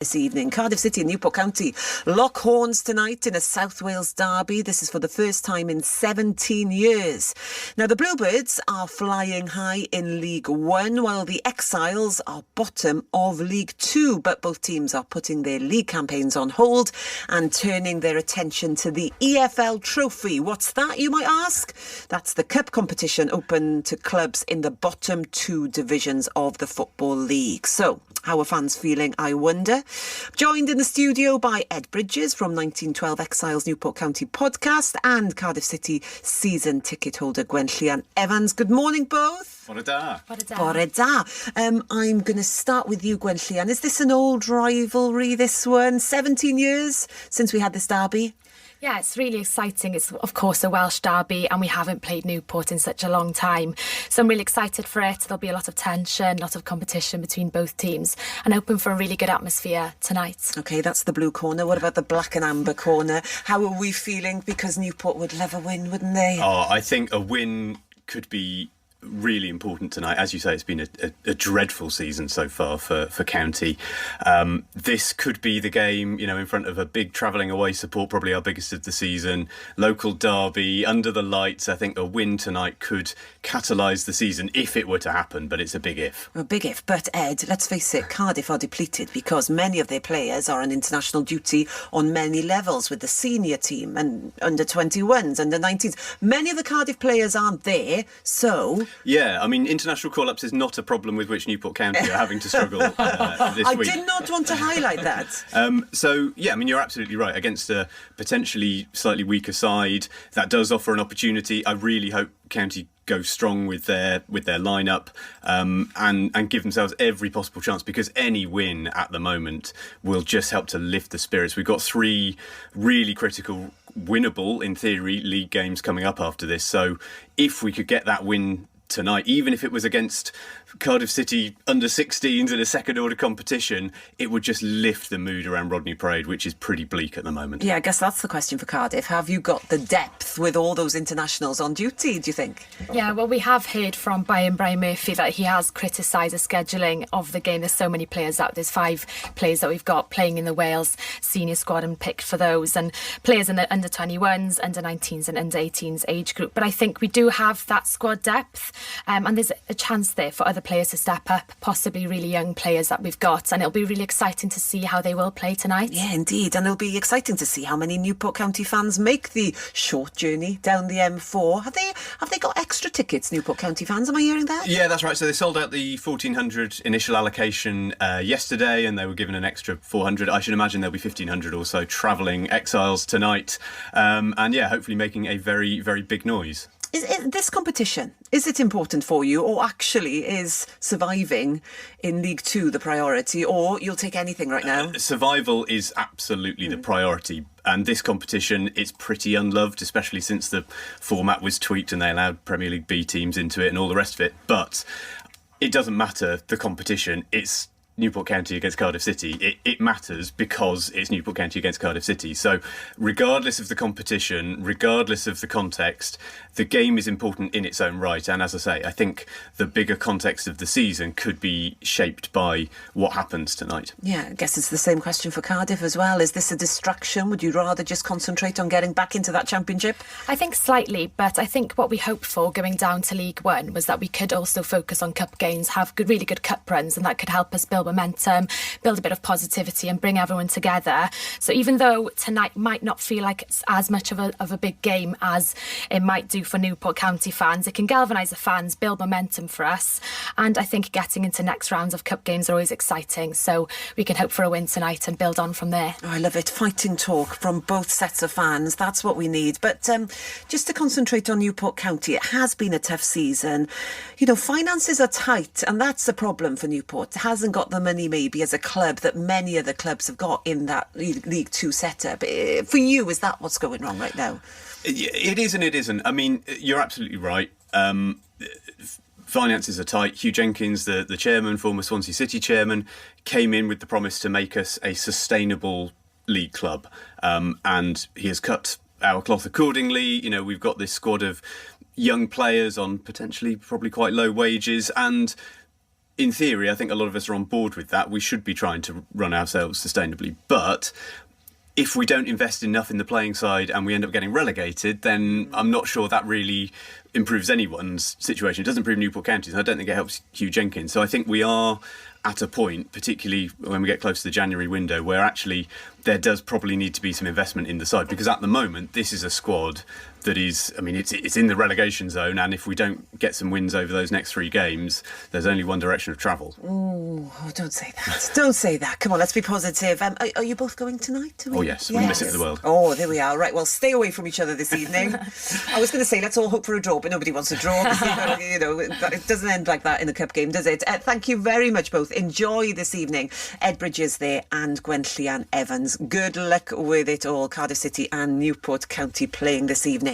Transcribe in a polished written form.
This evening, Cardiff City and Newport County lock horns tonight in a South Wales derby. This is for the first time in 17 years. Now, the Bluebirds are flying high in League One, while the Exiles are bottom of League Two. But both teams are putting their league campaigns on hold and turning their attention to the EFL Trophy. What's that, you might ask? That's the cup competition open to clubs in the bottom two divisions of the Football League. So, how are fans feeling, I wonder? Joined in the studio by Ed Bridges from 1912 Exiles Newport County podcast and Cardiff City season ticket holder Gwent Evans. Good morning, both. Bore da. Bore da. I'm going to start with you, Gwent. Is this an old rivalry, this one? 17 years since we had this derby? Yeah, it's really exciting. It's, of course, a Welsh derby and we haven't played Newport in such a long time. So I'm really excited for it. There'll be a lot of tension, a lot of competition between both teams and hoping for a really good atmosphere tonight. OK, that's the blue corner. What about the black and amber corner? How are we feeling? Because Newport would love a win, wouldn't they? Oh, I think a win could be really important tonight. As you say, it's been a dreadful season so far for County. This could be the game, in front of a big travelling away support, probably our biggest of the season. Local derby, under the lights. I think a win tonight could catalyse the season if it were to happen, but it's a big if. A big if. But Ed, let's face it, Cardiff are depleted because many of their players are on international duty on many levels with the senior team and under 21s, under 19s. Many of the Cardiff players aren't there, so... Yeah, I mean, international call-ups is not a problem with which Newport County are having to struggle this week. I did not want to highlight that. You're absolutely right. Against a potentially slightly weaker side, that does offer an opportunity. I really hope County go strong with their lineup and give themselves every possible chance, because any win at the moment will just help to lift the spirits. We've got 3 really critical, winnable, in theory, league games coming up after this. So if we could get that win tonight, even if it was against Cardiff City under 16s in a second order competition, it would just lift the mood around Rodney Parade, which is pretty bleak at the moment. Yeah, I guess that's the question for Cardiff. Have you got the depth with all those internationals on duty, do you think? Yeah, well, we have heard from Brian Murphy that he has criticised the scheduling of the game. There's so many players out. There's 5 players that we've got playing in the Wales senior squad and picked for those, and players in the under 21s, under 19s and under 18s age group. But I think we do have that squad depth, and there's a chance there for other players to step up, possibly really young players that we've got, and it'll be really exciting to see how they will play tonight. Yeah, indeed, and it'll be exciting to see how many Newport County fans make the short journey down the M4. Have they got extra tickets, Newport County fans? Am I hearing that? Yeah, that's right. So they sold out the 1,400 initial allocation yesterday, and they were given an extra 400. I should imagine there'll be 1,500 or so travelling Exiles tonight, and hopefully making a very, very big noise. This competition, is it important for you, or actually is surviving in League Two the priority, or you'll take anything right now? Survival is absolutely the priority, and this competition is pretty unloved, especially since the format was tweaked and they allowed Premier League B teams into it and all the rest of it. But it doesn't matter, the competition, it's Newport County against Cardiff City. It matters because it's Newport County against Cardiff City. So regardless of the competition, regardless of the context, the game is important in its own right. And as I say, I think the bigger context of the season could be shaped by what happens tonight. Yeah, I guess it's the same question for Cardiff as well. Is this a distraction? Would you rather just concentrate on getting back into that championship? I think slightly, but I think what we hoped for going down to League One was that we could also focus on cup games, have really good cup runs, and that could help us build momentum, build a bit of positivity and bring everyone together. So even though tonight might not feel like it's as much of a big game as it might do for Newport County fans, it can galvanise the fans, build momentum for us, and I think getting into next rounds of cup games are always exciting, so we can hope for a win tonight and build on from there. Oh, I love it. Fighting talk from both sets of fans, that's what we need. But just to concentrate on Newport County, it has been a tough season. Finances are tight, and that's a problem for Newport. It hasn't got the money maybe as a club that many other clubs have got in that League Two setup. For you, is that what's going wrong right now? It is and it isn't. I mean, you're absolutely right. Finances are tight. Hugh Jenkins, the chairman, former Swansea City chairman, came in with the promise to make us a sustainable league club. And he has cut our cloth accordingly. We've got this squad of young players on potentially probably quite low wages, and in theory, I think a lot of us are on board with that. We should be trying to run ourselves sustainably. But if we don't invest enough in the playing side and we end up getting relegated, then I'm not sure that really improves anyone's situation. It doesn't improve Newport County's, and I don't think it helps Hugh Jenkins. So I think we are at a point, particularly when we get close to the January window, where actually there does probably need to be some investment in the side, because at the moment this is a squad that is, I mean, it's in the relegation zone, and if we don't get some wins over those next 3 games, there's only one direction of travel. Oh, don't say that. Don't say that. Come on, let's be positive. Are you both going tonight? Oh, yes. We miss it for the world. Oh, there we are. Right, well, stay away from each other this evening. I was going to say, let's all hope for a draw, but nobody wants a draw. You know, it doesn't end like that in a cup game, does it? Thank you very much, both. Enjoy this evening. Ed Bridges there and Gwent Llian Evans. Good luck with it all. Cardiff City and Newport County playing this evening.